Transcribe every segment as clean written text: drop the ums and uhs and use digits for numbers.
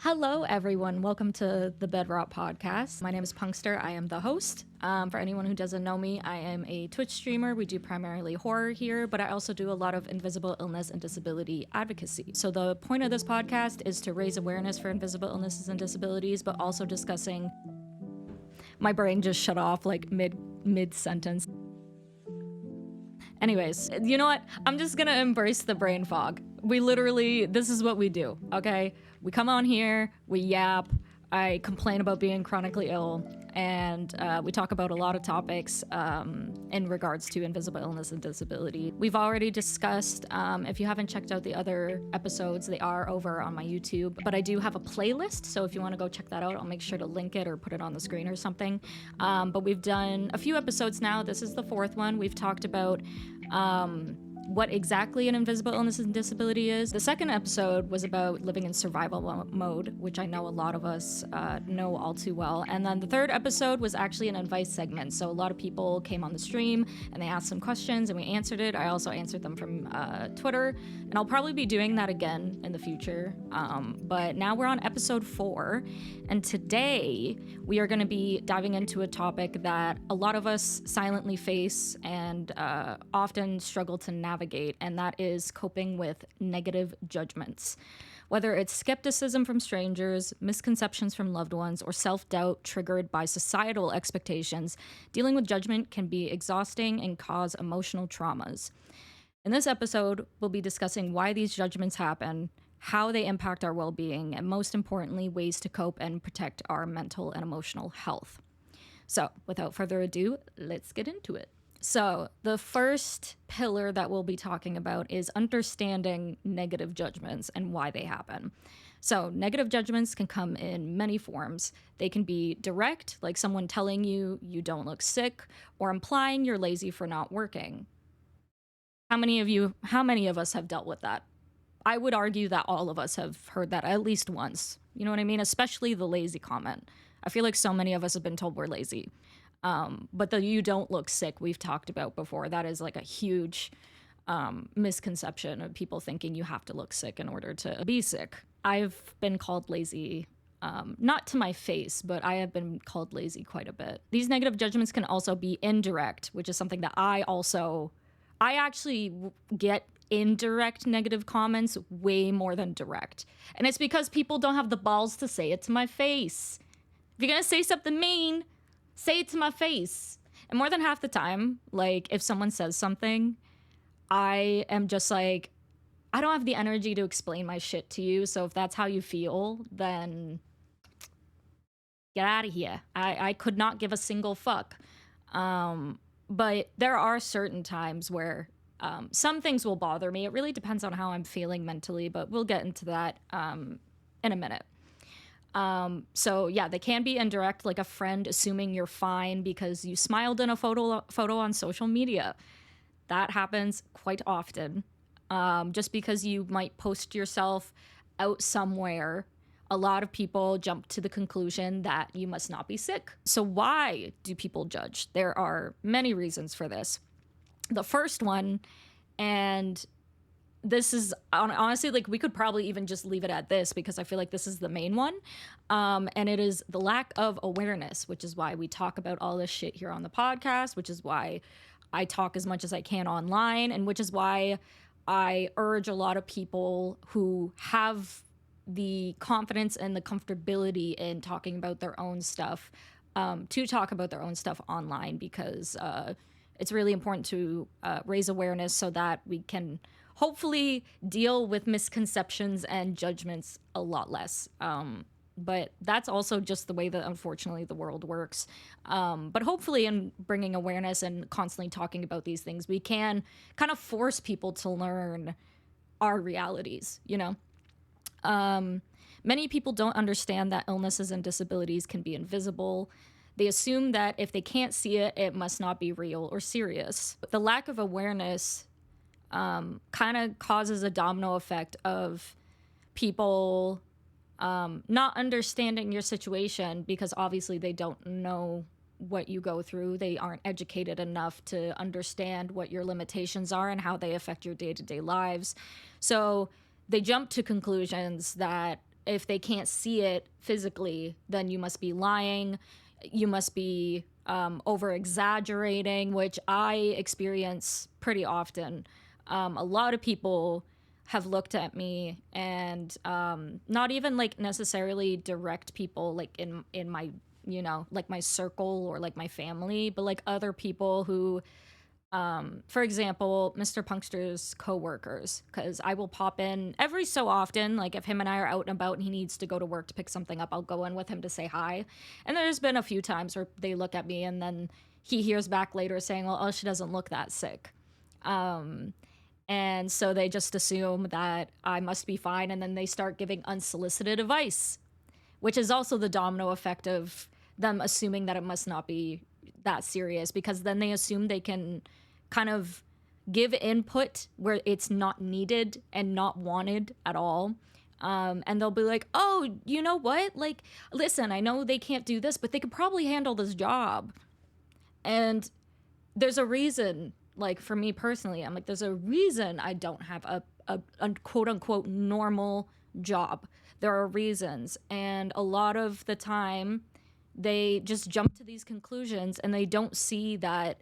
Hello, everyone. Welcome to the BEDROT podcast. My name is Punkster. I am the host. For anyone who doesn't know me, I am a Twitch streamer. We do primarily horror here, but I also do a lot of invisible illness and disability advocacy. So the point of this podcast is to raise awareness for invisible illnesses and disabilities, but also discussing... My brain just shut off like mid-sentence. Anyways, you know what? I'm just gonna embrace the brain fog. This is what we do, okay? We come on here, we yap, I complain about being chronically ill, and we talk about a lot of topics in regards to invisible illness and disability. We've already discussed, if you haven't checked out the other episodes, they are over on my YouTube, but I do have a playlist, so if you want to go check that out, I'll make sure to link it or put it on the screen or something. But we've done a few episodes now. This is the fourth one. We've talked about what exactly an invisible illness and disability is. The second episode was about living in survival mode, which I know a lot of us know all too well. And then the third episode was actually an advice segment. So a lot of people came on the stream and they asked some questions and we answered it. I also answered them from Twitter, and I'll probably be doing that again in the future. But now we're on episode 4, and today we are going to be diving into a topic that a lot of us silently face and often struggle to navigate, and that is coping with negative judgments. Whether it's skepticism from strangers, misconceptions from loved ones, or self-doubt triggered by societal expectations, dealing with judgment can be exhausting and cause emotional traumas. In this episode, we'll be discussing why these judgments happen, how they impact our well-being, and most importantly, ways to cope and protect our mental and emotional health. So, without further ado, let's get into it. So, the first pillar that we'll be talking about is understanding negative judgments and why they happen. So, negative judgments can come in many forms. They can be direct, like someone telling you you don't look sick, or implying you're lazy for not working. How many of us have dealt with that? I would argue that all of us have heard that at least once. You know what I mean? Especially the lazy comment. I feel like so many of us have been told we're lazy. But the you don't look sick we've talked about before, that is like a huge misconception of people thinking you have to look sick in order to be sick. I've been called lazy, not to my face, but I have been called lazy quite a bit. These negative judgments can also be indirect, which is something that I actually get indirect negative comments way more than direct. And it's because people don't have the balls to say it to my face. If you're gonna say something mean, say it to my face. And more than half the time, like, if someone says something, I am just like, I don't have the energy to explain my shit to you, so if that's how you feel, then get out of here. I could not give a single fuck. But there are certain times where some things will bother me. It really depends on how I'm feeling mentally, but we'll get into that in a minute. So yeah, they can be indirect, like a friend assuming you're fine because you smiled in a photo on social media. That happens quite often. Just because you might post yourself out somewhere, a lot of people jump to the conclusion that you must not be sick. So why do people judge? There are many reasons for this. The first one, and this is honestly, like, we could probably even just leave it at this because I feel like this is the main one. And it is the lack of awareness, which is why we talk about all this shit here on the podcast, which is why I talk as much as I can online, and which is why I urge a lot of people who have the confidence and the comfortability in talking about their own stuff to talk about their own stuff online, because it's really important to raise awareness so that we can hopefully deal with misconceptions and judgments a lot less. But that's also just the way that, unfortunately, the world works. But hopefully, in bringing awareness and constantly talking about these things, we can kind of force people to learn our realities, you know? Many people don't understand that illnesses and disabilities can be invisible. They assume that if they can't see it, it must not be real or serious. But the lack of awareness kind of causes a domino effect of people not understanding your situation, because obviously they don't know what you go through. They aren't educated enough to understand what your limitations are and how they affect your day-to-day lives. So they jump to conclusions that if they can't see it physically, then you must be lying. You must be over exaggerating, which I experience pretty often. A lot of people have looked at me and not even like necessarily direct people like in my, you know, like my circle or like my family, but like other people who for example, Mr. Punkster's coworkers, because I will pop in every so often. Like if him and I are out and about and he needs to go to work to pick something up, I'll go in with him to say hi. And there's been a few times where they look at me and then he hears back later saying, well, oh, she doesn't look that sick. And so they just assume that I must be fine. And then they start giving unsolicited advice, which is also the domino effect of them assuming that it must not be that serious, because then they assume they can kind of give input where it's not needed and not wanted at all. And they'll be like, oh, you know what? Like, listen, I know they can't do this, but they could probably handle this job. And there's a reason, like for me personally, I'm like, there's a reason I don't have a quote unquote normal job. There are reasons. And a lot of the time, they just jump to these conclusions and they don't see that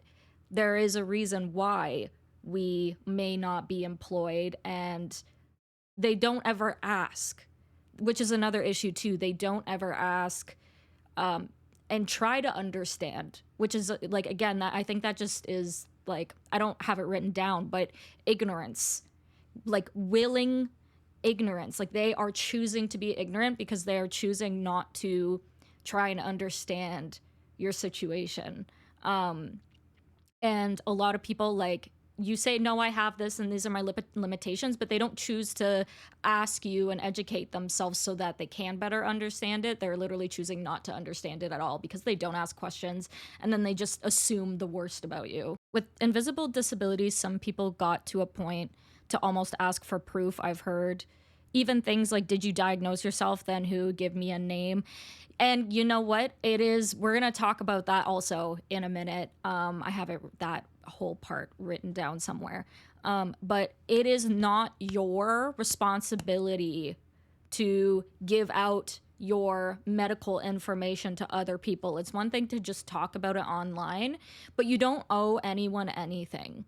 there is a reason why we may not be employed, and they don't ever ask, which is another issue too. They don't ever ask and try to understand, which is like, again, that I think that just is like, I don't have it written down, but ignorance, like willing ignorance. Like they are choosing to be ignorant because they are choosing not to try and understand your situation. And a lot of people, like, you say, no, I have this and these are my limitations, but they don't choose to ask you and educate themselves so that they can better understand it. They're literally choosing not to understand it at all because they don't ask questions, and then they just assume the worst about you. With invisible disabilities, some people got to a point to almost ask for proof. I've heard even things like, did you diagnose yourself? Then who? Give me a name. And you know what? It is, we're going to talk about that also in a minute. I have that whole part written down somewhere. But it is not your responsibility to give out your medical information to other people. It's one thing to just talk about it online, but you don't owe anyone anything.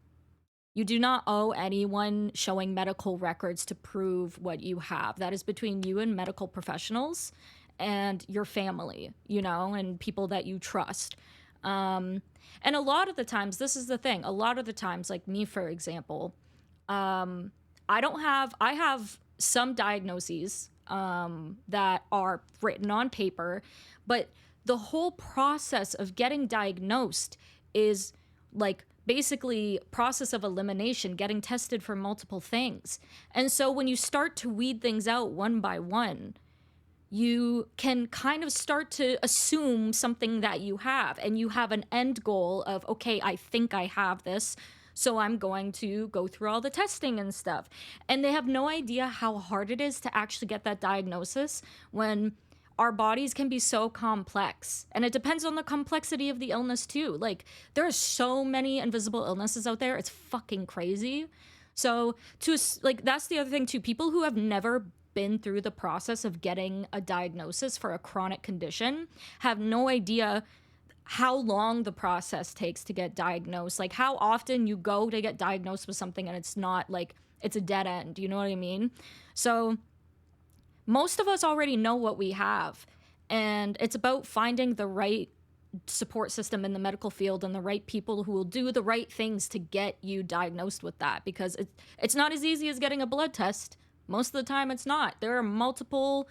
You do not owe anyone showing medical records to prove what you have. That is between you and medical professionals and your family, you know, and people that you trust. And a lot of the times, this is the thing, a lot of the times, like me, for example, I have some diagnoses that are written on paper, but the whole process of getting diagnosed is like basically process of elimination, getting tested for multiple things. And so when you start to weed things out one by one, you can kind of start to assume something that you have, and you have an end goal of, okay, I think I have this, so I'm going to go through all the testing and stuff. And they have no idea how hard it is to actually get that diagnosis when our bodies can be so complex. And it depends on the complexity of the illness too. Like, there are so many invisible illnesses out there, it's fucking crazy. So that's the other thing too. People who have never been through the process of getting a diagnosis for a chronic condition have no idea how long the process takes to get diagnosed. Like how often you go to get diagnosed with something and it's not like, it's a dead end, you know what I mean? So most of us already know what we have, and it's about finding the right support system in the medical field and the right people who will do the right things to get you diagnosed with that, because it's not as easy as getting a blood test. Most of the time it's not. There are multiple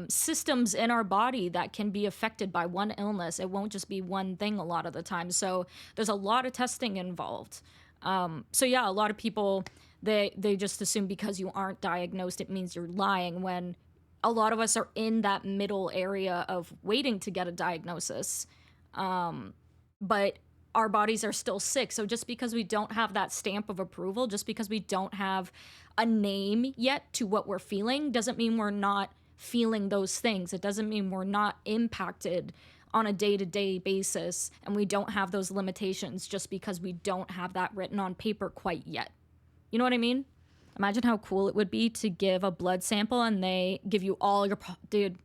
systems in our body that can be affected by one illness. It won't just be one thing a lot of the time. So there's a lot of testing involved. So yeah, a lot of people, they just assume because you aren't diagnosed, it means you're lying, when a lot of us are in that middle area of waiting to get a diagnosis. But our bodies are still sick. So just because we don't have that stamp of approval, just because we don't have a name yet to what we're feeling, doesn't mean we're not feeling those things. It doesn't mean we're not impacted on a day-to-day basis, and we don't have those limitations just because we don't have that written on paper quite yet. You know what I mean? Imagine how cool it would be to give a blood sample and they give you all your dude.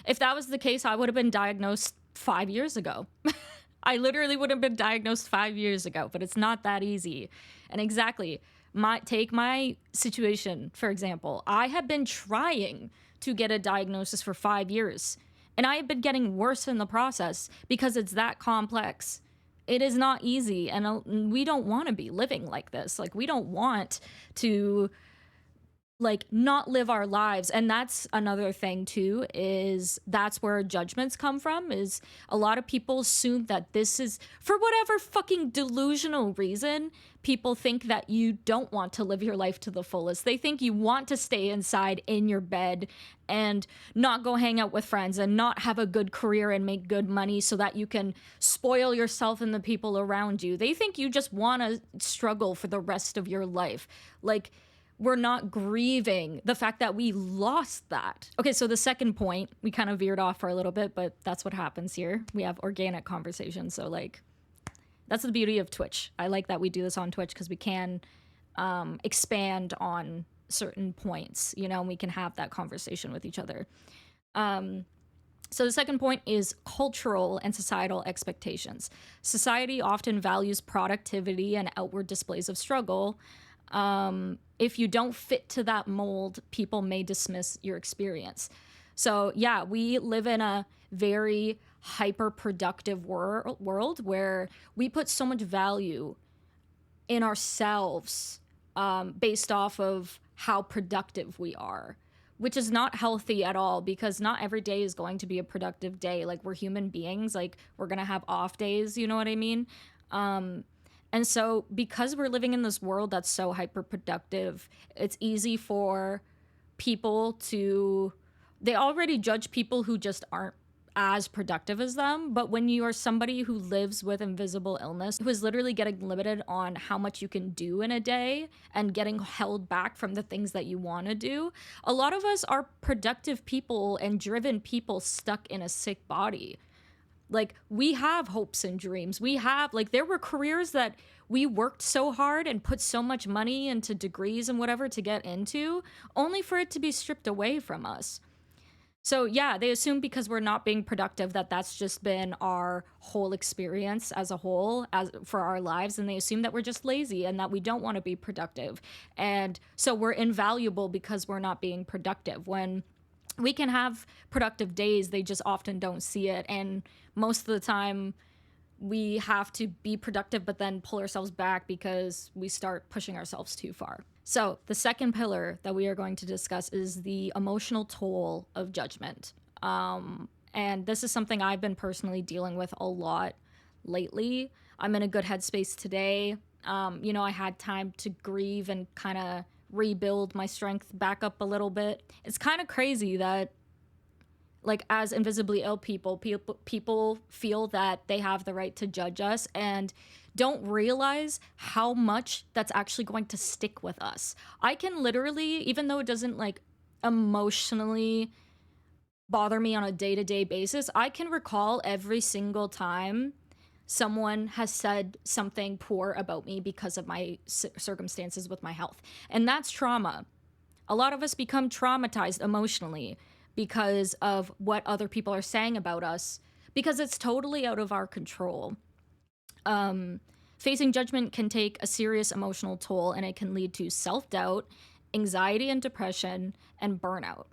If that was the case, I would have been diagnosed 5 years ago. I literally would have been diagnosed 5 years ago, but it's not that easy. And exactly, take my situation, for example. I have been trying to get a diagnosis for 5 years, and I have been getting worse in the process because it's that complex. It is not easy, and we don't want to be living like this. Like, we don't want to like not live our lives. And that's another thing too, is that's where judgments come from. Is a lot of people assume that this is, for whatever fucking delusional reason, people think that you don't want to live your life to the fullest. They think you want to stay inside in your bed and not go hang out with friends and not have a good career and make good money so that you can spoil yourself and the people around you. They think you just want to struggle for the rest of your life. Like, we're not grieving the fact that we lost that. Okay, so the second point, we kind of veered off for a little bit, but that's what happens here. We have organic conversations, so like, that's the beauty of Twitch. I like that we do this on Twitch because we can expand on certain points, you know, and we can have that conversation with each other. So the second point is cultural and societal expectations. Society often values productivity and outward displays of struggle. If you don't fit to that mold, people may dismiss your experience. So yeah, we live in a very hyper-productive world where we put so much value in ourselves based off of how productive we are, which is not healthy at all, because not every day is going to be a productive day. Like, we're human beings, like, we're gonna have off days, you know what I mean? And so because we're living in this world that's so hyper productive, it's easy for people to, they already judge people who just aren't as productive as them. But when you are somebody who lives with invisible illness, who is literally getting limited on how much you can do in a day and getting held back from the things that you want to do, a lot of us are productive people and driven people stuck in a sick body. Like, we have hopes and dreams. We have, like, there were careers that we worked so hard and put so much money into degrees and whatever to get into, only for it to be stripped away from us. So yeah, they assume because we're not being productive that that's just been our whole experience as a whole, as for our lives, and they assume that we're just lazy and that we don't want to be productive. And so we're invaluable because we're not being productive, when we can have productive days. They just often don't see it. And most of the time we have to be productive, but then pull ourselves back because we start pushing ourselves too far. So the second pillar that we are going to discuss is the emotional toll of judgment. And this is something I've been personally dealing with a lot lately. I'm in a good headspace today. You know, I had time to grieve and kind of rebuild my strength back up a little bit. It's kind of crazy that, like, as invisibly ill people feel that they have the right to judge us and don't realize how much that's actually going to stick with us. I can literally, even though it doesn't like emotionally bother me on a day-to-day basis, I can recall every single time someone has said something poor about me because of my circumstances with my health. And that's trauma. A lot of us become traumatized emotionally because of what other people are saying about us, because it's totally out of our control. Facing judgment can take a serious emotional toll, and it can lead to self-doubt, anxiety and depression, and burnout.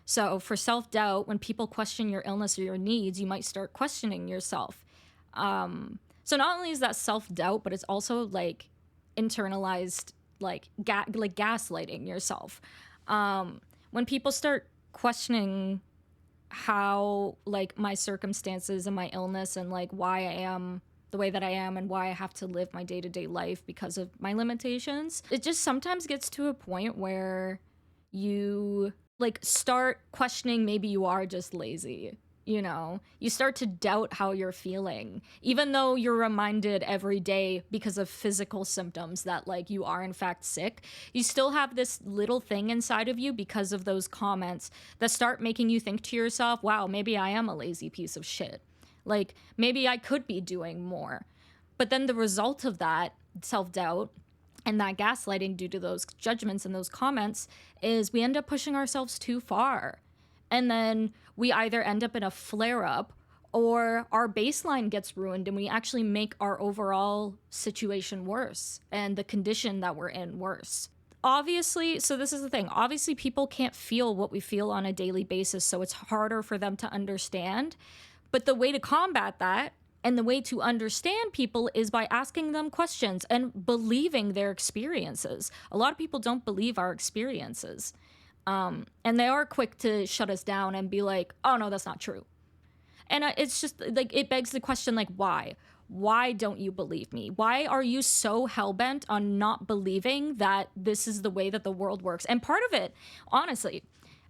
So for self-doubt, when people question your illness or your needs, you might start questioning yourself. So not only is that self-doubt, but it's also like internalized, like gaslighting yourself. When people start questioning how, like, my circumstances and my illness and like why I am the way that I am and why I have to live my day-to-day life because of my limitations, it just sometimes gets to a point where you like start questioning, maybe you are just lazy. You know, you start to doubt how you're feeling, even though you're reminded every day because of physical symptoms that, like, you are in fact sick. You still have this little thing inside of you because of those comments that start making you think to yourself, wow, maybe I am a lazy piece of shit. Like, maybe I could be doing more. But then the result of that self-doubt And that gaslighting due to those judgments and those comments is we end up pushing ourselves too far. And then we either end up in a flare up or our baseline gets ruined and we actually make our overall situation worse and the condition that we're in worse. Obviously, so this is the thing. Obviously, people can't feel what we feel on a daily basis, so it's harder for them to understand. But the way to combat that and the way to understand people is by asking them questions and believing their experiences. A lot of people don't believe our experiences. And they are quick to shut us down and be like, oh, no, that's not true. And it's just like, it begs the question, like, why? Why don't you believe me? Why are you so hell-bent on not believing that this is the way that the world works? And part of it, honestly,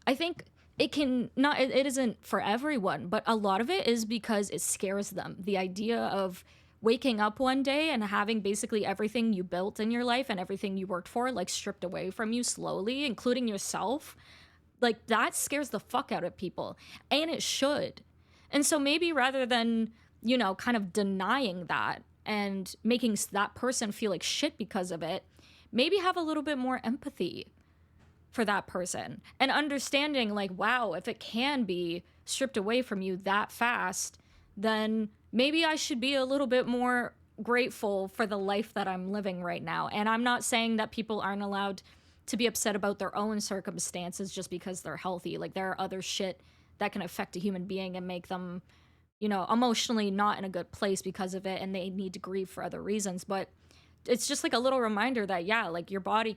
I think it isn't for everyone, but a lot of it is because it scares them. The idea of waking up one day and having basically everything you built in your life and everything you worked for, like, stripped away from you slowly, including yourself, like, that scares the fuck out of people. And it should. And so maybe rather than, kind of denying that and making that person feel like shit because of it, maybe have a little bit more empathy for that person and understanding, like, wow, if it can be stripped away from you that fast, then maybe I should be a little bit more grateful for the life that I'm living right now. And I'm not saying that people aren't allowed to be upset about their own circumstances just because they're healthy. Like, there are other shit that can affect a human being and make them, emotionally not in a good place because of it, and they need to grieve for other reasons. But it's just like a little reminder that, yeah, like, your body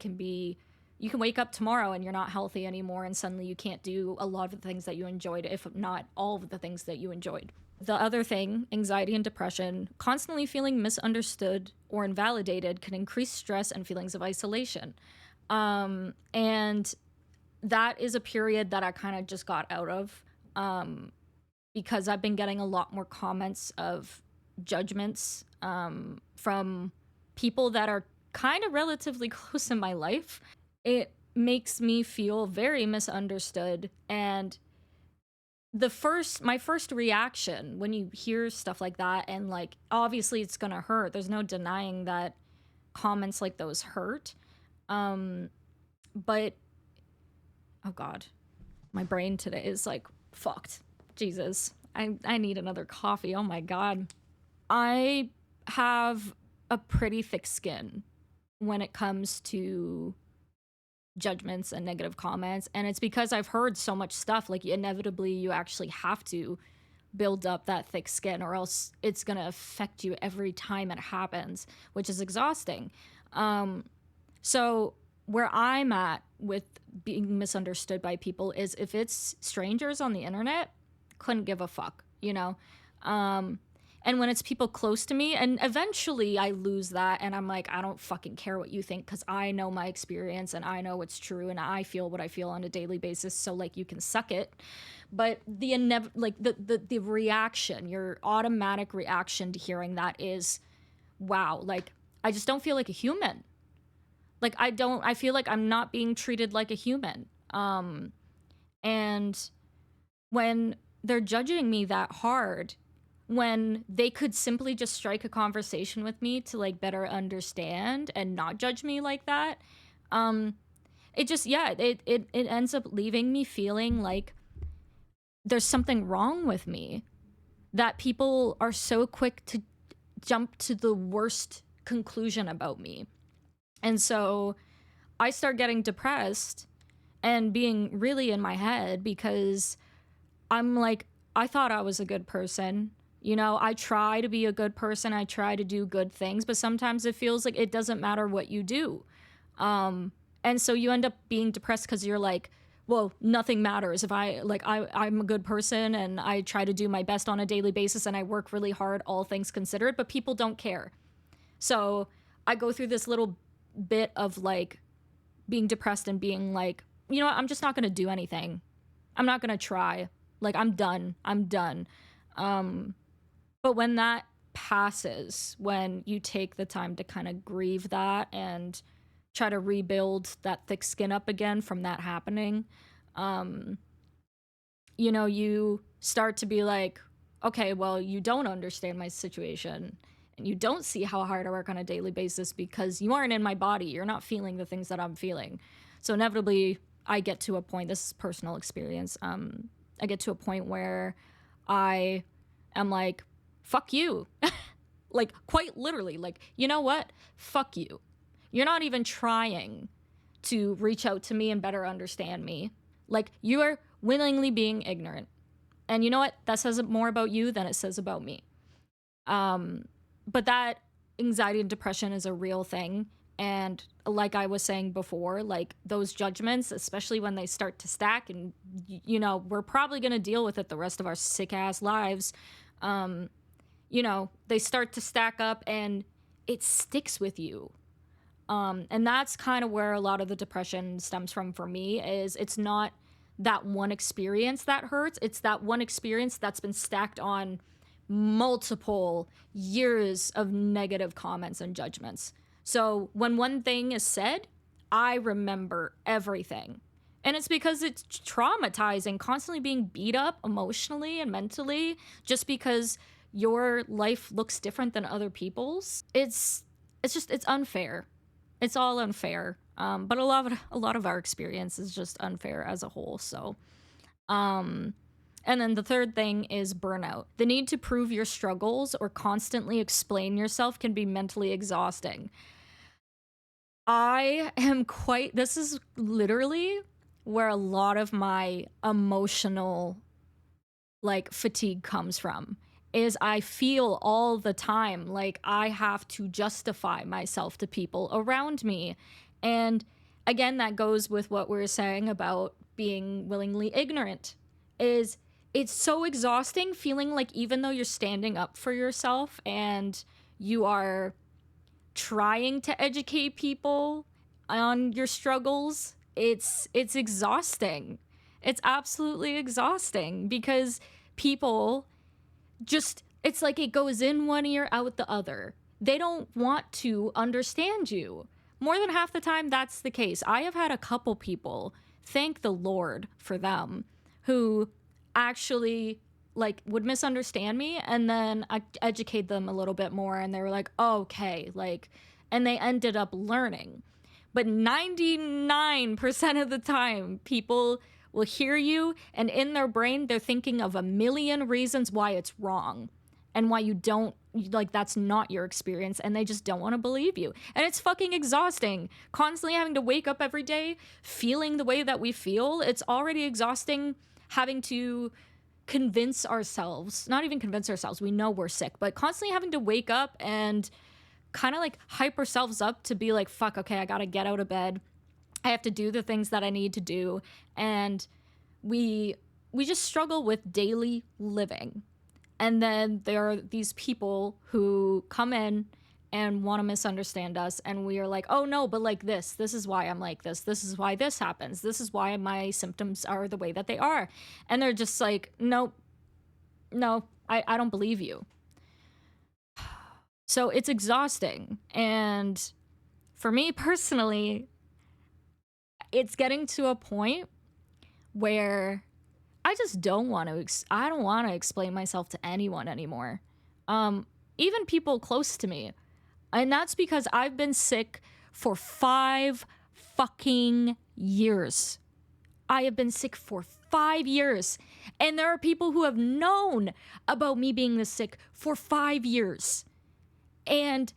you can wake up tomorrow and you're not healthy anymore, and suddenly you can't do a lot of the things that you enjoyed, if not all of the things that you enjoyed. The other thing, anxiety and depression, constantly feeling misunderstood or invalidated can increase stress and feelings of isolation. And that is a period that I kind of just got out of, because I've been getting a lot more comments of judgments from people that are kind of relatively close in my life. It makes me feel very misunderstood. And my first reaction when you hear stuff like that, and, like, obviously it's gonna hurt. There's no denying that comments like those hurt. But oh god, my brain today is, like, fucked. Jesus, I need another coffee. Oh my god. I have a pretty thick skin when it comes to judgments and negative comments, and it's because I've heard so much stuff. Like, inevitably you actually have to build up that thick skin, or else it's gonna affect you every time it happens, which is exhausting. So where I'm at with being misunderstood by people is, if it's strangers on the internet, couldn't give a fuck, and when it's people close to me, and eventually I lose that, and I'm like, I don't fucking care what you think, because I know my experience and I know what's true, and I feel what I feel on a daily basis, so, like, you can suck it. But the reaction, your automatic reaction to hearing that is, wow, like, I just don't feel like a human. Like, I feel like I'm not being treated like a human. And when they're judging me that hard, when they could simply just strike a conversation with me to, like, better understand and not judge me like that, it ends up leaving me feeling like there's something wrong with me, that people are so quick to jump to the worst conclusion about me. And so I start getting depressed and being really in my head, because I'm like, I thought I was a good person. I try to be a good person. I try to do good things, but sometimes it feels like it doesn't matter what you do. And so you end up being depressed because you're like, well, nothing matters. If I'm a good person and I try to do my best on a daily basis and I work really hard, all things considered, but people don't care. So I go through this little bit of, like, being depressed and being like, you know what, I'm just not going to do anything. I'm not going to try. Like, I'm done. But when that passes, when you take the time to kind of grieve that and try to rebuild that thick skin up again from that happening, you start to be like, okay, well, you don't understand my situation. And you don't see how hard I work on a daily basis because you aren't in my body. You're not feeling the things that I'm feeling. So inevitably, I get to a point, this is personal experience, I get to a point where I am like, fuck you. Like, quite literally, like, you know what? Fuck you. You're not even trying to reach out to me and better understand me. Like, you are willingly being ignorant. And you know what? That says more about you than it says about me. But that anxiety and depression is a real thing. And like I was saying before, like those judgments, especially when they start to stack, and you know, we're probably going to deal with it the rest of our sick ass lives. You know, they start to stack up and it sticks with you. And that's kind of where a lot of the depression stems from for me, is it's not that one experience that hurts. It's that one experience that's been stacked on multiple years of negative comments and judgments. So when one thing is said, I remember everything. And it's because it's traumatizing, constantly being beat up emotionally and mentally just because your life looks different than other people's. It's unfair. It's all unfair. But a lot of our experience is just unfair as a whole. So, and then the third thing is burnout. The need to prove your struggles or constantly explain yourself can be mentally exhausting. This is literally where a lot of my emotional like fatigue comes from, is I feel all the time like I have to justify myself to people around me. And again, that goes with what we were saying about being willingly ignorant, is it's so exhausting feeling like even though you're standing up for yourself and you are trying to educate people on your struggles, it's exhausting. It's absolutely exhausting because people just, it's like it goes in one ear, out the other. They don't want to understand you. More than half the time, that's the case. I have had a couple people, thank the Lord for them, who actually like would misunderstand me, and then I educate them a little bit more and they were like, oh, okay, like, and they ended up learning. But 99% of the time, people will hear you and in their brain they're thinking of a million reasons why it's wrong and why you don't, like, that's not your experience, and they just don't want to believe you. And it's fucking exhausting, constantly having to wake up every day feeling the way that we feel. It's already exhausting having to convince ourselves, not even convince ourselves, we know we're sick, but constantly having to wake up and kind of like hype ourselves up to be like, fuck, okay, I gotta get out of bed, I have to do the things that I need to do. And we just struggle with daily living. And then there are these people who come in and want to misunderstand us, and we are like, oh no, but like this is why I'm like this is why this happens, this is why my symptoms are the way that they are. And they're just like, no, I don't believe you. So it's exhausting. And for me personally, it's getting to a point where I just don't want to I don't want to explain myself to anyone anymore. Even people close to me. And that's because I've been sick for 5 fucking years. I have been sick for 5 years. And there are people who have known about me being this sick for 5 years. And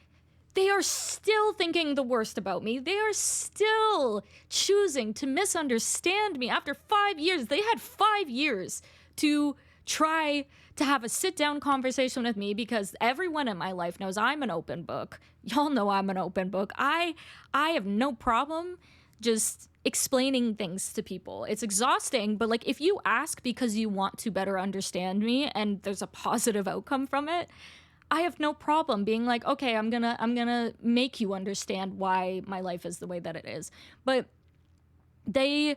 they are still thinking the worst about me. They are still choosing to misunderstand me after 5 years. They had 5 years to try to have a sit-down conversation with me, because everyone in my life knows I'm an open book. Y'all know I'm an open book. I have no problem just explaining things to people. It's exhausting, but like if you ask because you want to better understand me and there's a positive outcome from it, I have no problem being like, okay, I'm gonna make you understand why my life is the way that it is. But they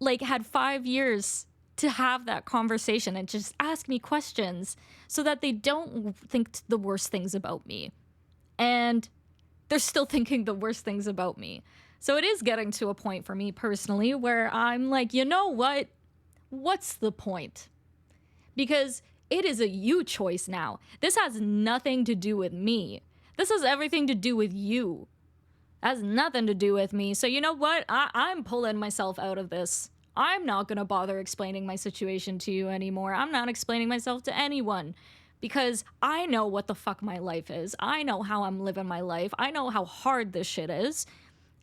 like had 5 years to have that conversation and just ask me questions so that they don't think the worst things about me. And they're still thinking the worst things about me. So it is getting to a point for me personally where I'm like, you know what? What's the point? Because It is a you choice now. This has nothing to do with me. This has everything to do with you. It has nothing to do with me. So you know what? I'm pulling myself out of this. I'm not going to bother explaining my situation to you anymore. I'm not explaining myself to anyone because I know what the fuck my life is. I know how I'm living my life. I know how hard this shit is.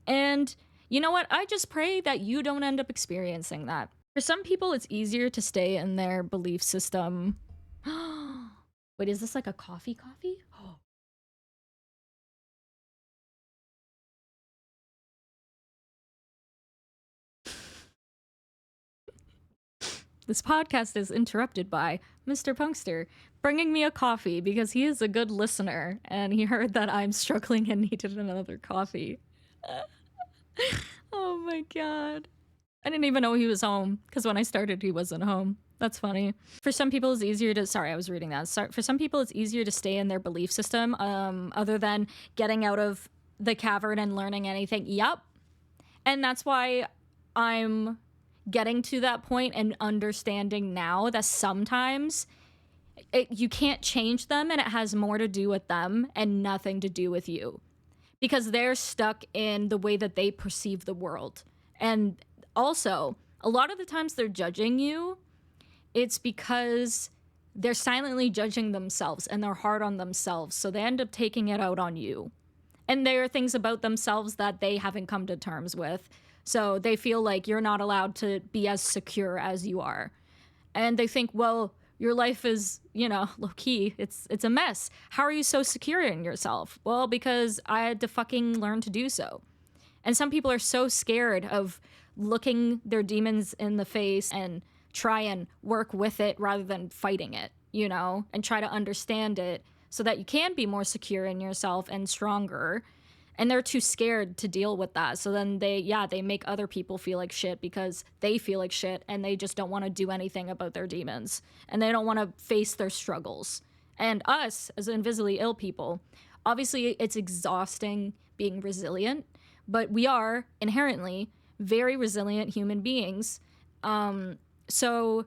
And you know what? I just pray that you don't end up experiencing that. For some people, it's easier to stay in their belief system. Wait, is this like a coffee? Oh. This podcast is interrupted by Mr. Punkster bringing me a coffee because he is a good listener and he heard that I'm struggling and needed another coffee. Oh my god. I didn't even know he was home because when I started, he wasn't home. That's funny. For some people, it's easier to. Sorry, I was reading that. For some people, it's easier to stay in their belief system other than getting out of the cavern and learning anything. Yup. And that's why I'm getting to that point and understanding now that sometimes you can't change them and it has more to do with them and nothing to do with you because they're stuck in the way that they perceive the world. And also, a lot of the times they're judging you, it's because they're silently judging themselves and they're hard on themselves. So they end up taking it out on you. And there are things about themselves that they haven't come to terms with. So they feel like you're not allowed to be as secure as you are. And they think, well, your life is, you know, low key. It's a mess. How are you so secure in yourself? Well, because I had to fucking learn to do so. And some people are so scared of looking their demons in the face and try and work with it rather than fighting it, you know, and try to understand it so that you can be more secure in yourself and stronger. And they're too scared to deal with that. So then they make other people feel like shit because they feel like shit and they just don't want to do anything about their demons. And they don't want to face their struggles. And us, as invisibly ill people, obviously it's exhausting being resilient, but we are inherently very resilient human beings. So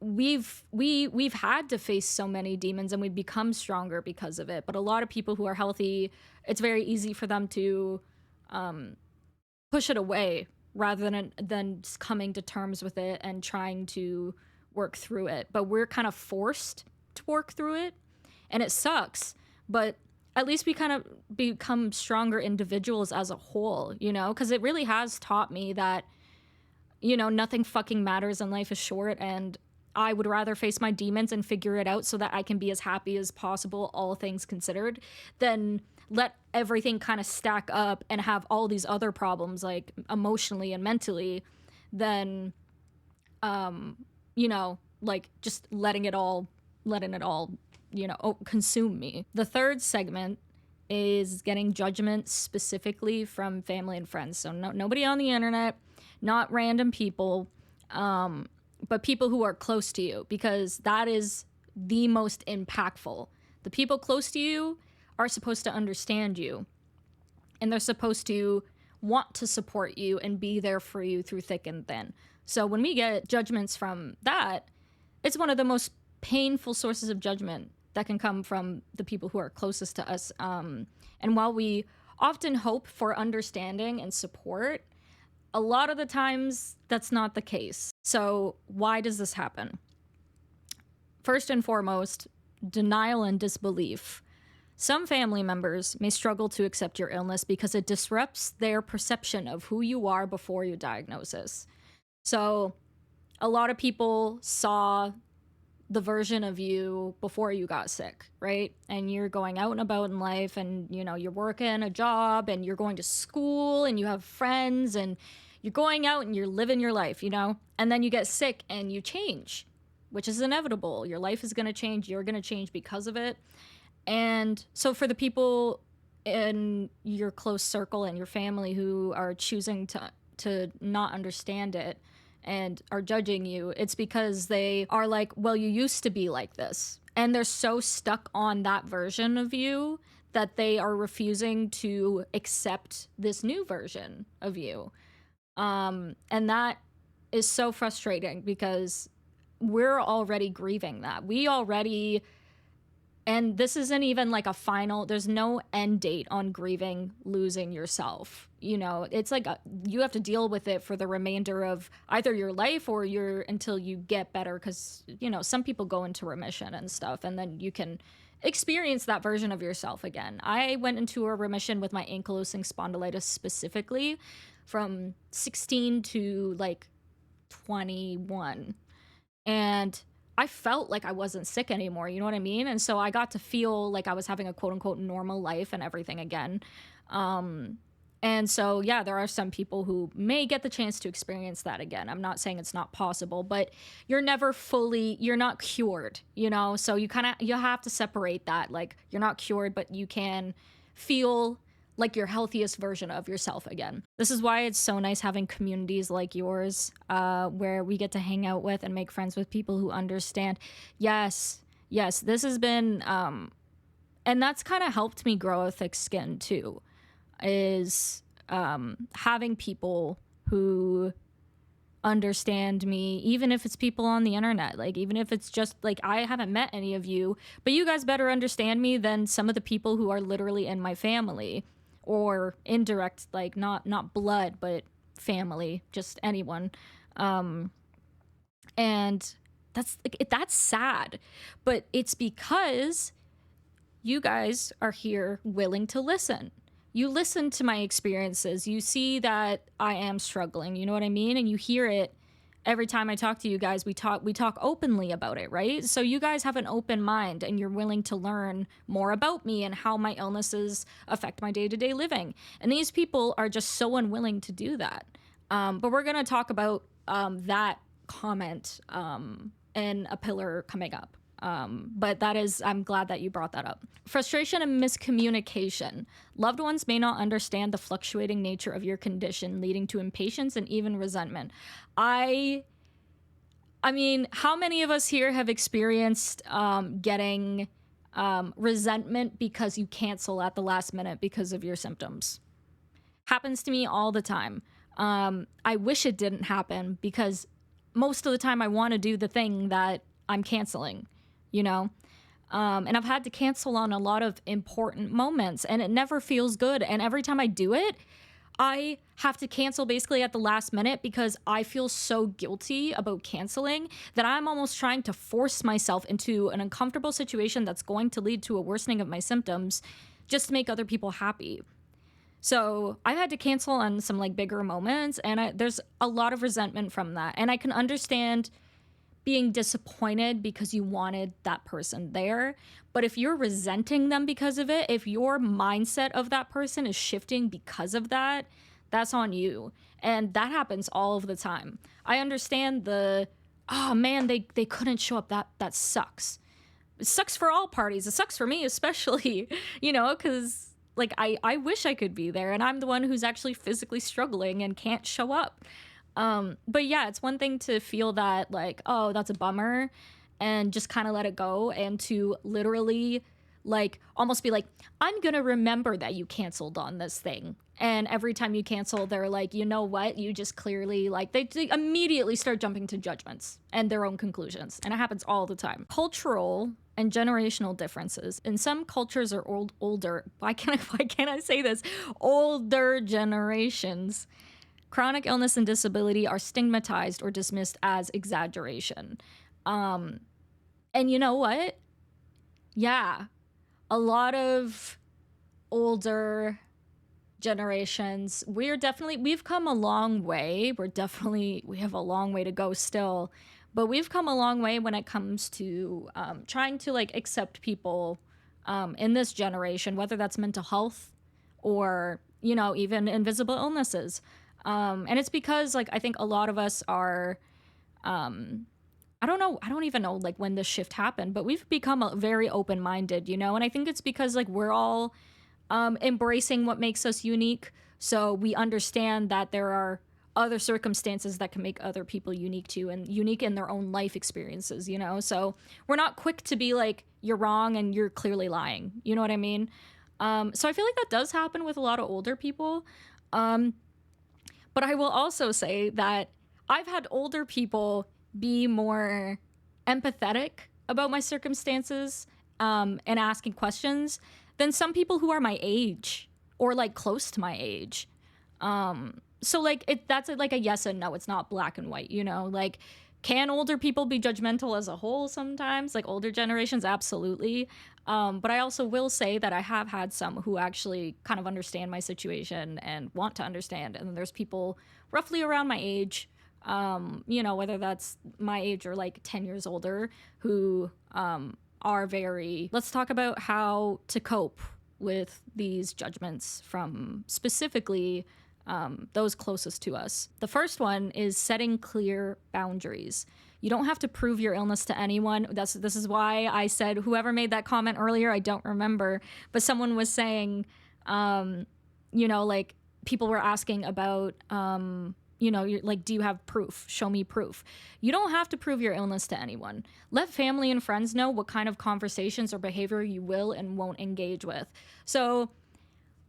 we've had to face so many demons and we've become stronger because of it. But a lot of people who are healthy, it's very easy for them to push it away rather than just coming to terms with it and trying to work through it. But we're kind of forced to work through it, and it sucks. But at least we kind of become stronger individuals as a whole, you know, because it really has taught me that, you know, nothing fucking matters and life is short, and I would rather face my demons and figure it out so that I can be as happy as possible, all things considered, than let everything kind of stack up and have all these other problems, like emotionally and mentally, than, you know, like just letting it all, you know, consume me. The third segment is getting judgment specifically from family and friends. So nobody on the internet, not random people, but people who are close to you, because that is the most impactful. The people close to you are supposed to understand you, and they're supposed to want to support you and be there for you through thick and thin. So when we get judgments from that, it's one of the most painful sources of judgment that can come from the people who are closest to us. And while we often hope for understanding and support, a lot of the times that's not the case. So why does this happen? First and foremost, denial and disbelief. Some family members may struggle to accept your illness because it disrupts their perception of who you are before your diagnosis. So a lot of people saw the version of you before you got sick, right? And you're going out and about in life, and you know, you're working a job and you're going to school and you have friends and you're going out and you're living your life, you know? And then you get sick and you change, which is inevitable. Your life is going to change. You're going to change because of it. And so for the people in your close circle and your family who are choosing to not understand it and are judging you, it's because they are like, well, you used to be like this. And they're so stuck on that version of you that they are refusing to accept this new version of you. And that is so frustrating because we're already grieving that. We already, and this isn't even like a final, there's no end date on grieving losing yourself. You know, it's like you have to deal with it for the remainder of either your life or until you get better. Cause, you know, some people go into remission and stuff, and then you can experience that version of yourself again. I went into a remission with my ankylosing spondylitis specifically from 16 to like 21. And I felt like I wasn't sick anymore, you know what I mean? And so I got to feel like I was having a quote unquote normal life and everything again. And so, yeah, there are some people who may get the chance to experience that again. I'm not saying it's not possible, but you're never fully, you're not cured, you know? So you have to separate that. Like, you're not cured, but you can feel like your healthiest version of yourself again. This is why it's so nice having communities like yours, where we get to hang out with and make friends with people who understand. Yes, this has been, and that's kind of helped me grow a thick skin too, is having people who understand me, even if it's people on the internet, like even if it's just like I haven't met any of you, but you guys better understand me than some of the people who are literally in my family or indirect, like not blood but family, just anyone. And that's sad, but it's because you guys are here willing to listen. You listen to my experiences. You see that I am struggling, you know what I mean? And you hear it every time I talk to you guys. We talk openly about it, right? So you guys have an open mind and you're willing to learn more about me and how my illnesses affect my day-to-day living. And these people are just so unwilling to do that. But we're going to talk about that comment in a pillar coming up. But I'm glad that you brought that up. Frustration and miscommunication. Loved ones may not understand the fluctuating nature of your condition, leading to impatience and even resentment. I mean, how many of us here have experienced getting resentment because you cancel at the last minute because of your symptoms? Happens to me all the time. I wish it didn't happen because most of the time I want to do the thing that I'm canceling, you know? And I've had to cancel on a lot of important moments and it never feels good. And every time I do it, I have to cancel basically at the last minute because I feel so guilty about canceling that I'm almost trying to force myself into an uncomfortable situation that's going to lead to a worsening of my symptoms just to make other people happy. So I've had to cancel on some like bigger moments, and there's a lot of resentment from that. And I can understand being disappointed because you wanted that person there. But if you're resenting them because of it, if your mindset of that person is shifting because of that, that's on you. And that happens all of the time. I understand oh man, they couldn't show up. That sucks. It sucks for all parties. It sucks for me especially, you know, because like I wish I could be there and I'm the one who's actually physically struggling and can't show up. But yeah, it's one thing to feel that like, oh, that's a bummer and just kind of let it go, and to literally like almost be like, I'm gonna remember that you canceled on this thing. And every time you cancel, they're like, you know what? You just clearly like they immediately start jumping to judgments and their own conclusions. And it happens all the time. Cultural and generational differences. In some cultures are older. Why can't I say this? Older generations. Chronic illness and disability are stigmatized or dismissed as exaggeration. And you know what? Yeah, a lot of older generations, we've come a long way. We have a long way to go still, but we've come a long way when it comes to trying to like accept people in this generation, whether that's mental health or, you know, even invisible illnesses. And it's because like I think a lot of us are I don't even know like when this shift happened, but we've become very open-minded, you know. And I think it's because like we're all embracing what makes us unique, so we understand that there are other circumstances that can make other people unique too, and unique in their own life experiences, you know. So we're not quick to be like, you're wrong and you're clearly lying, you know what I mean? So I feel like that does happen with a lot of older people. But I will also say that I've had older people be more empathetic about my circumstances and asking questions than some people who are my age or like close to my age. So like that's like a yes and no. It's not black and white, you know? Like, can older people be judgmental as a whole sometimes? Like older generations, absolutely. But I also will say that I have had some who actually kind of understand my situation and want to understand. And then there's people roughly around my age, you know, whether that's my age or like 10 years older, who are very, let's talk about how to cope with these judgments from specifically those closest to us. The first one is setting clear boundaries. You don't have to prove your illness to anyone. This is why I said, whoever made that comment earlier, I don't remember, but someone was saying, you know, like people were asking about, you know, you're like, do you have proof? Show me proof. You don't have to prove your illness to anyone. Let family and friends know what kind of conversations or behavior you will and won't engage with. So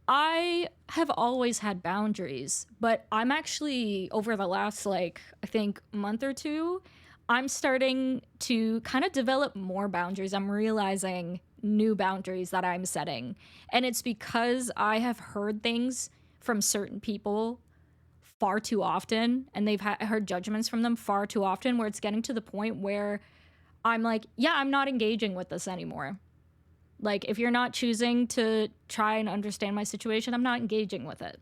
I have always had boundaries, but I'm actually, over the last, like, I think month or two, I'm starting to kind of develop more boundaries. I'm realizing new boundaries that I'm setting. And it's because I have heard things from certain people far too often, and they've heard judgments from them far too often, where it's getting to the point where I'm like, yeah, I'm not engaging with this anymore. Like, if you're not choosing to try and understand my situation, I'm not engaging with it.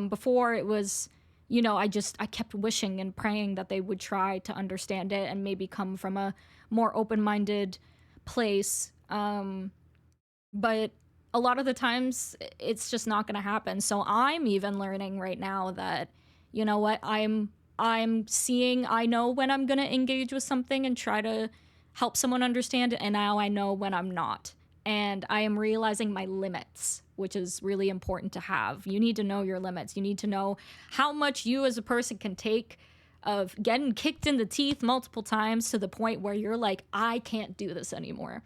Before it was, you know, I kept wishing and praying that they would try to understand it and maybe come from a more open-minded place. But a lot of the times it's just not going to happen. So I'm even learning right now that, you know what, I'm seeing, I know when I'm going to engage with something and try to help someone understand it, and now I know when I'm not. And I am realizing my limits, which is really important to have. You need to know your limits. You need to know how much you as a person can take of getting kicked in the teeth multiple times to the point where you're like, I can't do this anymore.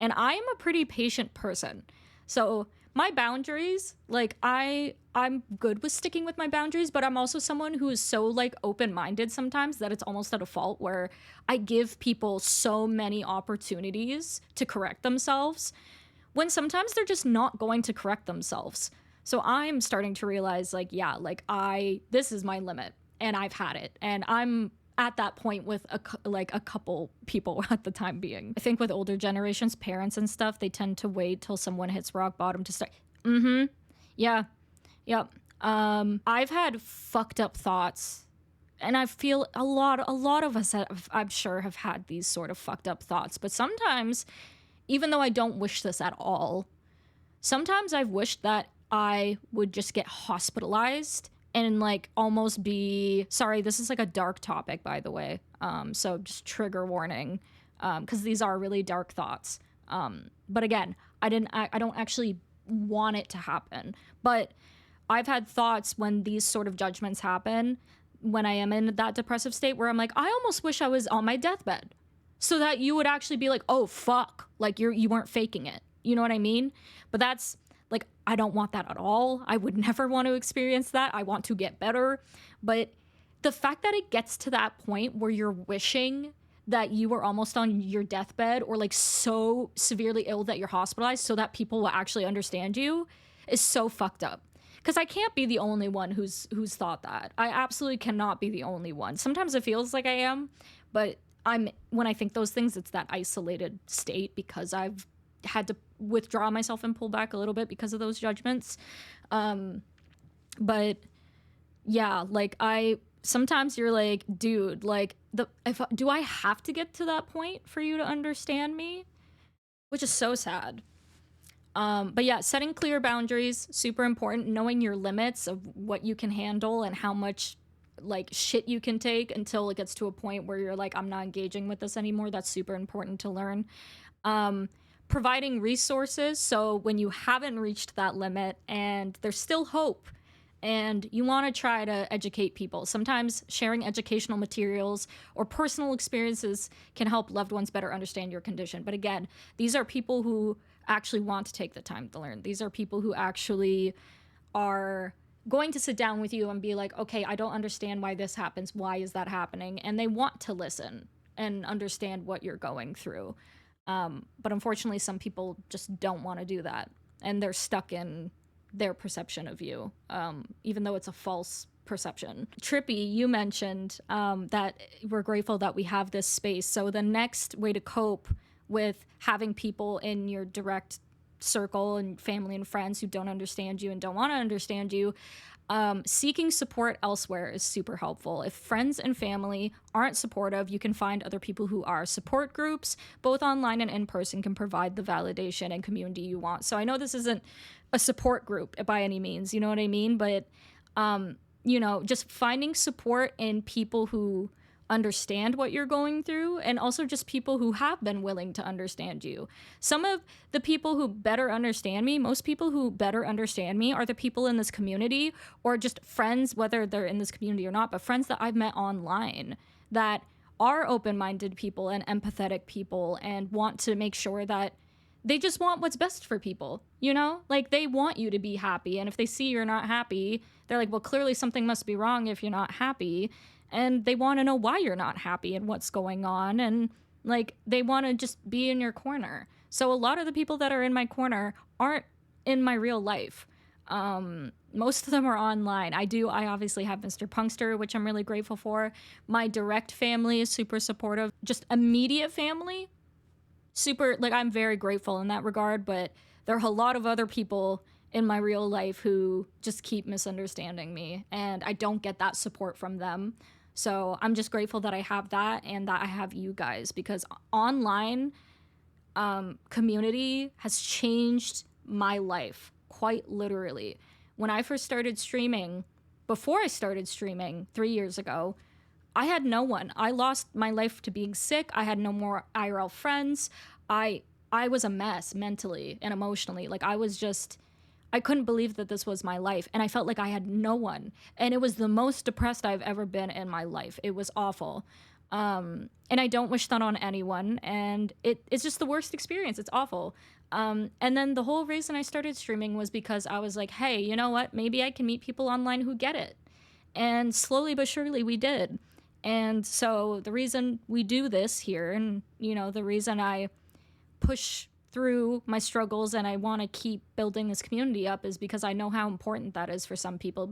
And I am a pretty patient person. So my boundaries, like I'm good with sticking with my boundaries, but I'm also someone who is so like open-minded sometimes that it's almost at a fault, where I give people so many opportunities to correct themselves when sometimes they're just not going to correct themselves. So I'm starting to realize, like, yeah, like this is my limit and I've had it. And I'm at that point with a couple people at the time being. I think with older generations, parents and stuff, they tend to wait till someone hits rock bottom to start. Yeah. Yep. I've had fucked up thoughts, and I feel a lot of us I'm sure have had these sort of fucked up thoughts. But sometimes, even though I don't wish this at all, sometimes I've wished that I would just get hospitalized and like almost be, sorry, this is like a dark topic, by the way. So just trigger warning, because these are really dark thoughts. But again, I don't actually want it to happen, but I've had thoughts when these sort of judgments happen, when I am in that depressive state, where I'm like, I almost wish I was on my deathbed so that you would actually be like, oh fuck, like you weren't faking it. You know what I mean? But that's like, I don't want that at all. I would never want to experience that. I want to get better. But the fact that it gets to that point where you're wishing that you were almost on your deathbed, or like so severely ill that you're hospitalized so that people will actually understand you, is so fucked up. Because I can't be the only one who's thought that. I absolutely cannot be the only one. Sometimes it feels like I am, but when I think those things, it's that isolated state because I've had to withdraw myself and pull back a little bit because of those judgments. But yeah, like sometimes you're like, dude, like do I have to get to that point for you to understand me? Which is so sad. But yeah, setting clear boundaries, super important. Knowing your limits of what you can handle and how much like shit you can take until it gets to a point where you're like, I'm not engaging with this anymore. That's super important to learn. Providing resources. So when you haven't reached that limit and there's still hope and you want to try to educate people, sometimes sharing educational materials or personal experiences can help loved ones better understand your condition. But again, these are people who actually want to take the time to learn. These are people who actually are going to sit down with you and be like, okay, I don't understand why this happens. Why is that happening? And they want to listen. and understand what you're going through. But unfortunately, some people just don't want to do that, and they're stuck in their perception of you, even though it's a false perception. Trippy, you mentioned that we're grateful that we have this space. So the next way to cope with having people in your direct circle and family and friends who don't understand you and don't want to understand you, seeking support elsewhere is super helpful. If friends and family aren't supportive, you can find other people who are. Support groups, both online and in person, can provide the validation and community you want. So I know this isn't a support group by any means, you know what I mean? But, just finding support in people who understand what you're going through, and also just people who have been willing to understand you. Some of the people who better understand me, most people who better understand me, are the people in this community, or just friends, whether they're in this community or not, but friends that I've met online that are open-minded people and empathetic people and want to make sure that they just want what's best for people, Like, they want you to be happy, and if they see you're not happy, they're like, well, clearly something must be wrong if you're not happy. And they want to know why you're not happy and what's going on. And like, they want to just be in your corner. So a lot of the people that are in my corner aren't in my real life. Most of them are online. I obviously have Mr. Punkster, which I'm really grateful for. My direct family is super supportive. Just immediate family, I'm very grateful in that regard. But there are a lot of other people in my real life who just keep misunderstanding me, and I don't get that support from them. So I'm just grateful that I have that and that I have you guys, because online community has changed my life, quite literally. When I first started streaming, before I started streaming 3 years ago, I had no one. I lost my life to being sick. I had no more IRL friends. I was a mess mentally and emotionally. Like, I couldn't believe that this was my life, and I felt like I had no one, and it was the most depressed I've ever been in my life. It was awful, and I don't wish that on anyone, and it's just the worst experience. It's awful. And then the whole reason I started streaming was because I was like, hey, you know what? Maybe I can meet people online who get it, and slowly but surely we did. And so the reason we do this here, and the reason I push through my struggles and I want to keep building this community up, is because I know how important that is for some people,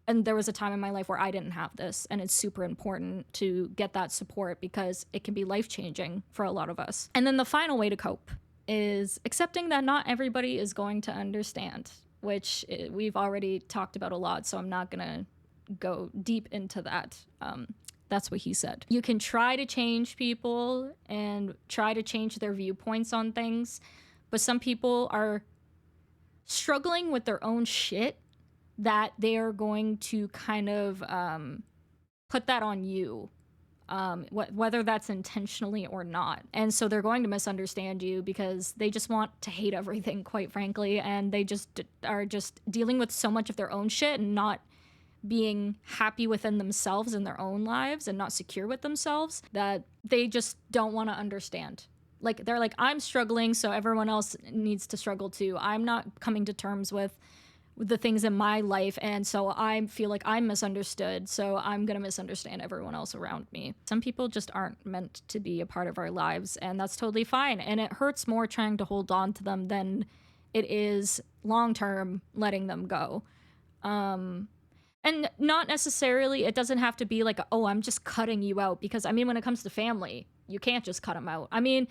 and there was a time in my life where I didn't have this, and it's super important to get that support because it can be life-changing for a lot of us. And then the final way to cope is accepting that not everybody is going to understand, which we've already talked about a lot, so I'm not gonna go deep into that. That's what he said. You can try to change people and try to change their viewpoints on things, but some people are struggling with their own shit that they are going to kind of put that on you, whether that's intentionally or not. And so they're going to misunderstand you because they just want to hate everything, quite frankly, and they just are just dealing with so much of their own shit and not being happy within themselves in their own lives and not secure with themselves, that they just don't want to understand. Like, they're like, I'm struggling, so everyone else needs to struggle too. I'm not coming to terms with the things in my life, and so I feel like I'm misunderstood, so I'm gonna misunderstand everyone else around me. Some people just aren't meant to be a part of our lives, and that's totally fine, and it hurts more trying to hold on to them than it is long-term letting them go. And not necessarily, it doesn't have to be like, oh, I'm just cutting you out, because, I mean, when it comes to family, you can't just cut them out. I mean,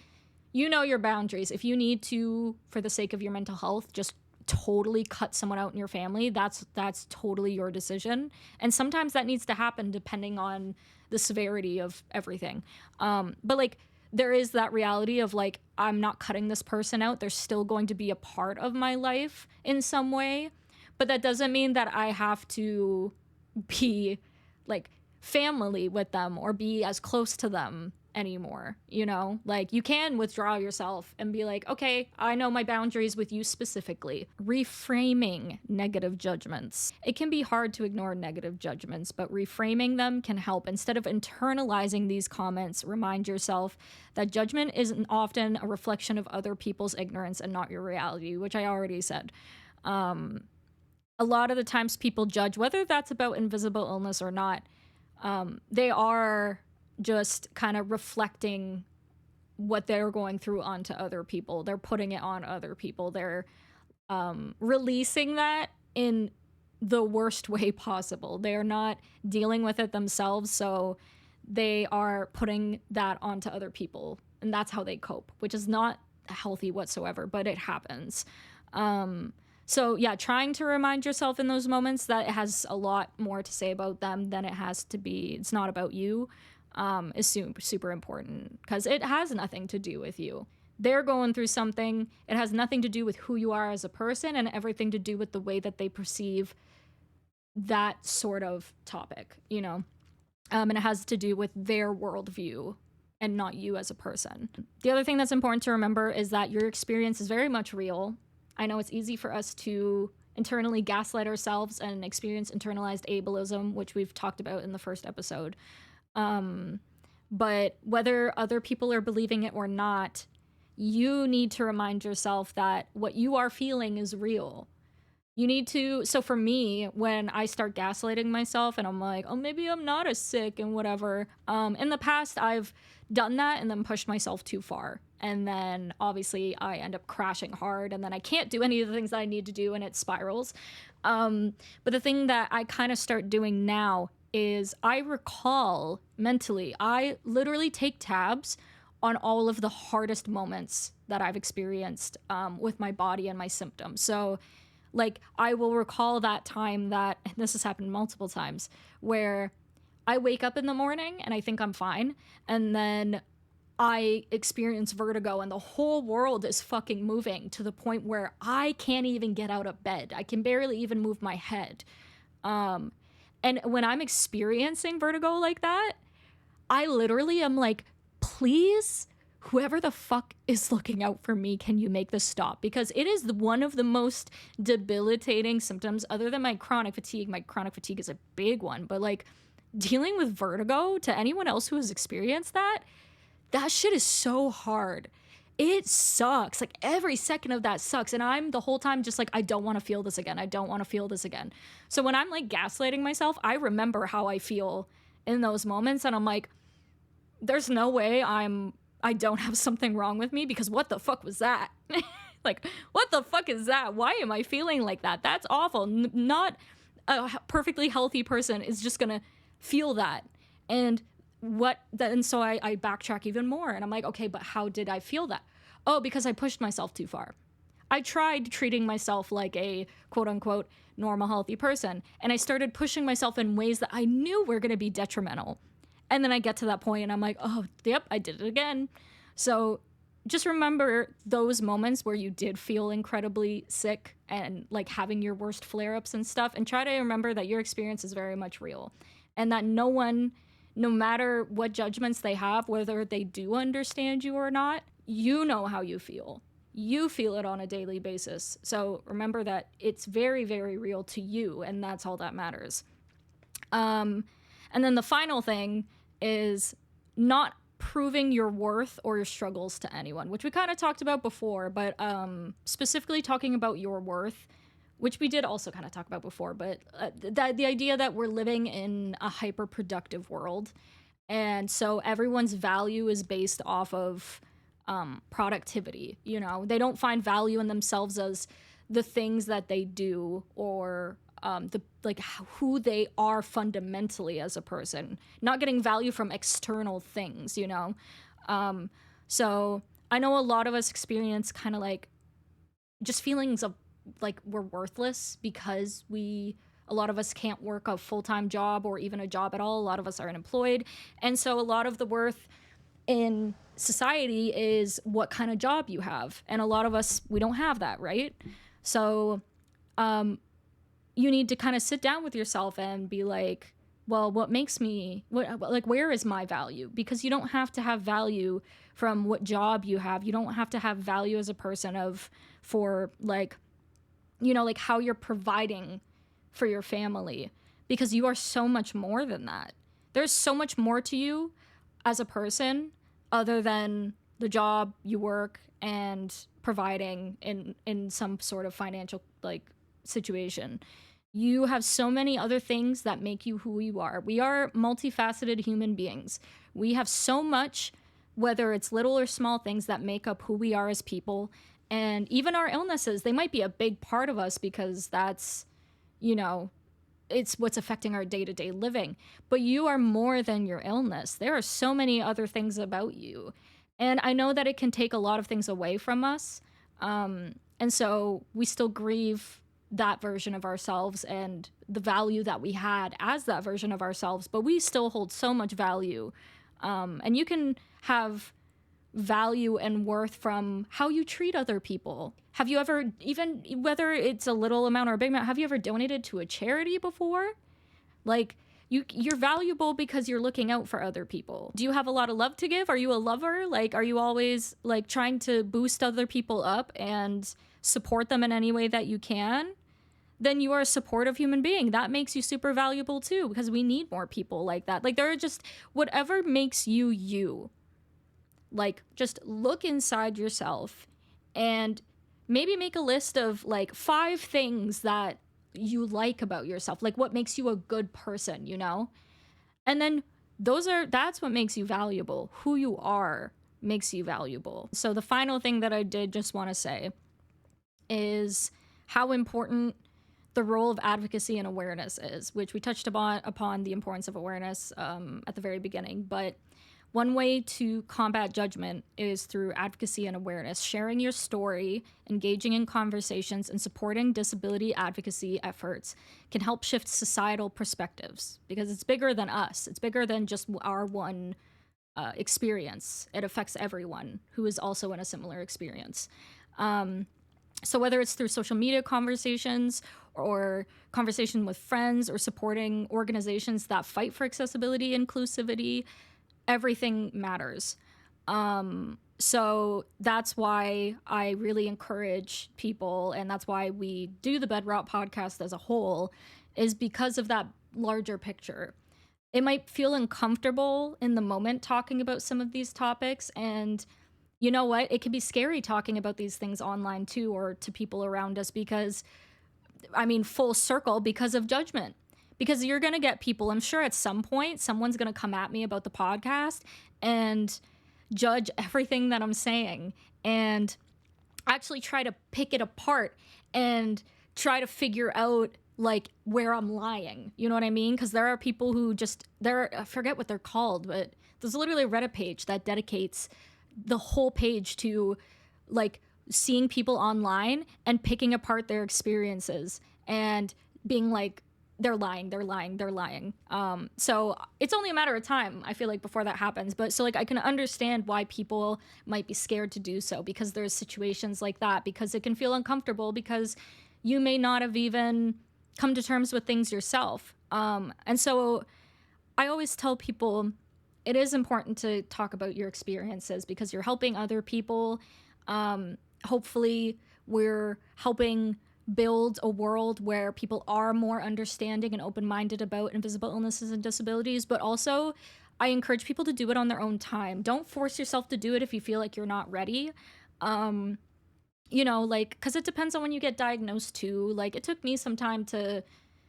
you know your boundaries. If you need to, for the sake of your mental health, just totally cut someone out in your family, that's totally your decision. And sometimes that needs to happen depending on the severity of everything. But like, there is that reality of like, I'm not cutting this person out. They're still going to be a part of my life in some way. But that doesn't mean that I have to be like family with them or be as close to them anymore, Like, you can withdraw yourself and be like, okay, I know my boundaries with you specifically. Reframing negative judgments. It can be hard to ignore negative judgments, but reframing them can help. Instead of internalizing these comments, remind yourself that judgment isn't often a reflection of other people's ignorance and not your reality, which I already said. A lot of the times people judge, whether that's about invisible illness or not, they are just kind of reflecting what they're going through onto other people. They're putting it on other people. They're releasing that in the worst way possible. They're not dealing with it themselves, so they are putting that onto other people, and that's how they cope, which is not healthy whatsoever, but it happens. So yeah, trying to remind yourself in those moments that it has a lot more to say about them than it has to be. It's not about you, is super, super important, because it has nothing to do with you. They're going through something. It has nothing to do with who you are as a person, and everything to do with the way that they perceive that sort of topic, you know? And it has to do with their worldview and not you as a person. The other thing that's important to remember is that your experience is very much real. I know it's easy for us to internally gaslight ourselves and experience internalized ableism, which we've talked about in the first episode. But whether other people are believing it or not, you need to remind yourself that what you are feeling is real. You need to, so for me, when I start gaslighting myself and I'm like, oh, maybe I'm not as sick and whatever, in the past I've done that and then pushed myself too far. And then obviously I end up crashing hard, and then I can't do any of the things that I need to do, and it spirals. But the thing that I kind of start doing now is I recall mentally, I literally take tabs on all of the hardest moments that I've experienced with my body and my symptoms. So like, I will recall that time that, and this has happened multiple times, where I wake up in the morning and I think I'm fine, and then I experience vertigo and the whole world is fucking moving to the point where I can't even get out of bed. I can barely even move my head. And when I'm experiencing vertigo like that, I literally am like, please, whoever the fuck is looking out for me, can you make this stop? Because it is one of the most debilitating symptoms other than my chronic fatigue. My chronic fatigue is a big one, but like dealing with vertigo, to anyone else who has experienced that shit is so hard. It sucks. Like every second of that sucks. And I'm the whole time just like, I don't want to feel this again. I don't want to feel this again. So when I'm like gaslighting myself, I remember how I feel in those moments. And I'm like, there's no way I don't have something wrong with me, because what the fuck was that? Like, what the fuck is that? Why am I feeling like that? That's awful. Not a perfectly healthy person is just gonna feel that. And so I backtrack even more, and I'm like, okay, but how did I feel that? Oh, because I pushed myself too far. I tried treating myself like a quote unquote normal healthy person, and I started pushing myself in ways that I knew were gonna be detrimental. And then I get to that point and I'm like, oh, yep, I did it again. So just remember those moments where you did feel incredibly sick and like having your worst flare-ups and stuff, and try to remember that your experience is very much real, and that no one, no matter what judgments they have, whether they do understand you or not, you know how you feel. You feel it on a daily basis. So remember that it's very, very real to you, and that's all that matters. And then the final thing is not proving your worth or your struggles to anyone, which we kind of talked about before, but specifically talking about your worth, which we did also kind of talk about before, but the idea that we're living in a hyper-productive world, and so everyone's value is based off of productivity. You know, they don't find value in themselves as the things that they do, or who they are fundamentally as a person, not getting value from external things, you know? So I know a lot of us experience kind of like just feelings of like we're worthless because a lot of us can't work a full-time job or even a job at all. A lot of us are unemployed. And so a lot of the worth in society is what kind of job you have. And a lot of us, we don't have that, right? So, you need to kind of sit down with yourself and be like, well, what makes me, where is my value? Because you don't have to have value from what job you have. You don't have to have value as a person for like, you know, like how you're providing for your family, because you are so much more than that. There's so much more to you as a person other than the job you work and providing in some sort of financial like situation. You have so many other things that make you who you are. We are multifaceted human beings. We have so much, whether it's little or small things, that make up who we are as people. And even our illnesses, they might be a big part of us because that's, you know, it's what's affecting our day-to-day living. But you are more than your illness. There are so many other things about you. And I know that it can take a lot of things away from us. And so we still grieve that version of ourselves and the value that we had as that version of ourselves, but we still hold so much value. And you can have value and worth from how you treat other people. Have you ever, even whether it's a little amount or a big amount, have you ever donated to a charity before? Like, you're valuable because you're looking out for other people. Do you have a lot of love to give? Are you a lover? Like, are you always like trying to boost other people up and support them in any way that you can? Then you are a supportive human being. That makes you super valuable too, because we need more people like that. Like, there are just whatever makes you you. Like, just look inside yourself and maybe make a list of like 5 things that you like about yourself, like what makes you a good person, you know? And then that's what makes you valuable. Who you are makes you valuable. So the final thing that I did just want to say is how important the role of advocacy and awareness is, which we touched upon the importance of awareness at the very beginning. But one way to combat judgment is through advocacy and awareness, sharing your story, engaging in conversations, and supporting disability advocacy efforts can help shift societal perspectives, because it's bigger than us. It's bigger than just our one experience. It affects everyone who is also in a similar experience. So whether it's through social media conversations or conversation with friends or supporting organizations that fight for accessibility, inclusivity, everything matters. So that's why I really encourage people, and that's why we do the BEDROT podcast as a whole, is because of that larger picture. It might feel uncomfortable in the moment talking about some of these topics, and you know what? It can be scary talking about these things online too, or to people around us, because, I mean, full circle, because of judgment. Because you're going to get people, I'm sure at some point, someone's going to come at me about the podcast and judge everything that I'm saying and actually try to pick it apart and try to figure out like where I'm lying. You know what I mean? Because there are people who I forget what they're called, but there's literally a Reddit page that dedicates the whole page to like seeing people online and picking apart their experiences and being like, they're lying. So it's only a matter of time, I feel like, before that happens. But so like I can understand why people might be scared to do so, because there's situations like that, because it can feel uncomfortable, because you may not have even come to terms with things yourself. And so I always tell people it is important to talk about your experiences, because you're helping other people. Hopefully we're helping build a world where people are more understanding and open-minded about invisible illnesses and disabilities. But also, I encourage people to do it on their own time. Don't force yourself to do it if you feel like you're not ready. You know, like, because it depends on when you get diagnosed too. Like, it took me some time to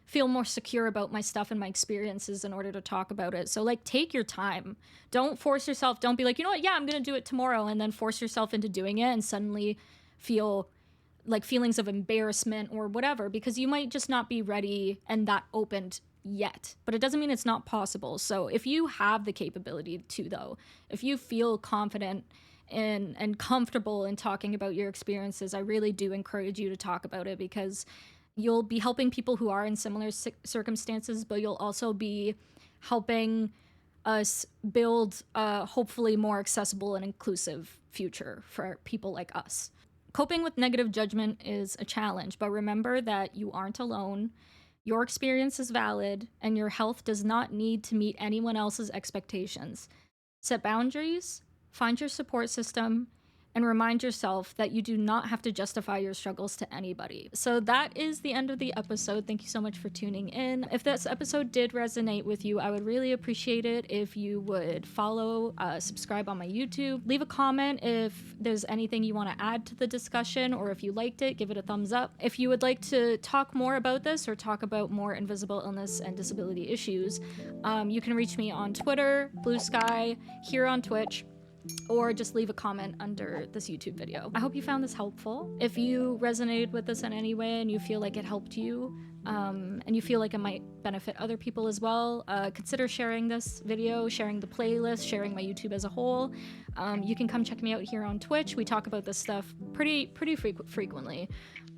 feel more secure about my stuff and my experiences in order to talk about it. So like, take your time. Don't force yourself. Don't be like, you know what, yeah, I'm gonna do it tomorrow, and then force yourself into doing it and suddenly feel like feelings of embarrassment or whatever, because you might just not be ready and that opened yet. But it doesn't mean it's not possible. So if you have the capability to, though, if you feel confident and comfortable in talking about your experiences, I really do encourage you to talk about it, because you'll be helping people who are in similar circumstances, but you'll also be helping us build a hopefully more accessible and inclusive future for people like us. Coping with negative judgment is a challenge, but remember that you aren't alone. Your experience is valid, and your health does not need to meet anyone else's expectations. Set boundaries, find your support system, and remind yourself that you do not have to justify your struggles to anybody. So that is the end of the episode. Thank you so much for tuning in. If this episode did resonate with you, I would really appreciate it if you would follow, subscribe on my YouTube, leave a comment if there's anything you want to add to the discussion, or if you liked it, give it a thumbs up. If you would like to talk more about this or talk about more invisible illness and disability issues, you can reach me on Twitter, Blue Sky, here on Twitch, or just leave a comment under this YouTube video. I hope you found this helpful. If you resonated with this in any way and you feel like it helped you, and you feel like it might benefit other people as well, consider sharing this video, sharing the playlist, sharing my YouTube as a whole. You can come check me out here on Twitch. We talk about this stuff pretty frequently.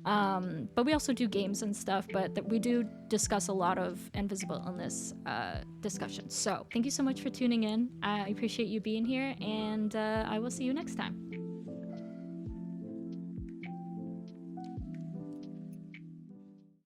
But we also do games and stuff, but we do discuss a lot of invisible illness discussions. So thank you so much for tuning in. I appreciate you being here, and I will see you next time.